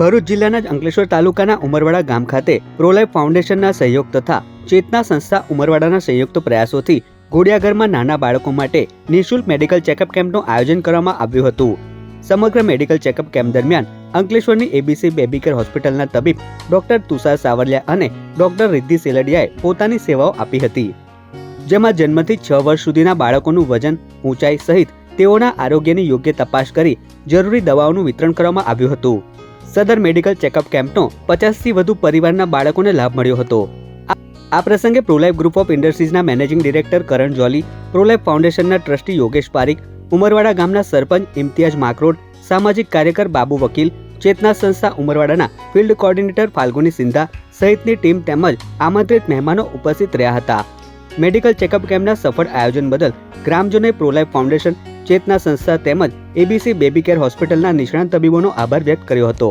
ભરૂચ જિલ્લાના અંકલેશ્વર તાલુકાના ઉમરવાડા ગામ ખાતે પ્રોલાઇફ ફાઉન્ડેશનના સહયોગ તથા ચેતના સંસ્થા ઉમરવાડાના સંયુક્ત પ્રયાસોથી ઘોડિયાઘરમાં નાના બાળકો માટે નિઃશુલ્ક મેડિકલ ચેકઅપ કેમ્પનું આયોજન કરવામાં આવ્યું હતું। સમગ્ર મેડિકલ ચેકઅપ કેમ્પ દરમિયાન અંકલેશ્વરની એબીસી બેબી કેર હોસ્પિટલના તબીબ ડોક્ટર તુષાર સાવલિયા અને ડોક્ટર રિદ્ધિ સેલડિયાએ પોતાની સેવાઓ આપી હતી, જેમાં જન્મથી 6 વર્ષ સુધીના બાળકોનું વજન, ઊંચાઈ સહિત તેઓના આરોગ્યની યોગ્ય તપાસ કરી જરૂરી દવાઓનું વિતરણ કરવામાં આવ્યું હતું। સદર મેડિકલ ચેકઅપ કેમ્પનો 50થી વધુ પરિવારના બાળકોને લાભ મળ્યો હતો। આ પ્રસંગે પ્રોલાઇફ ગ્રુપ ઓફ ઇન્ડસ્ટ્રીઝના મેનેજિંગ ડિરેક્ટર કરણ જોલી, પ્રોલાઇફ ફાઉન્ડેશનના ટ્રસ્ટી યોગેશ પારીખ, ઉમરવાડા ગામના સરપંચ ઇમ્તિયાઝ માકરોડ, સામાજિક કાર્યકર બાબુ વકીલ, ચેતના સંસ્થા ઉમરવાડાના ફિલ્ડ કોઓર્ડિનેટર ફાલ્ગુની સિંધા સહિતની ટીમ તેમજ આમંત્રિત મહેમાનો ઉપસ્થિત રહ્યા હતા। મેડિકલ ચેકઅપ કેમ્પના સફળ આયોજન બદલ ગ્રામજનોએ પ્રોલાઇફ ફાઉન્ડેશન, ચેતના સંસ્થા તેમજ એબીસી બેબી કેર હોસ્પિટલના નિષ્ણાત તબીબોનો આભાર વ્યક્ત કર્યો હતો।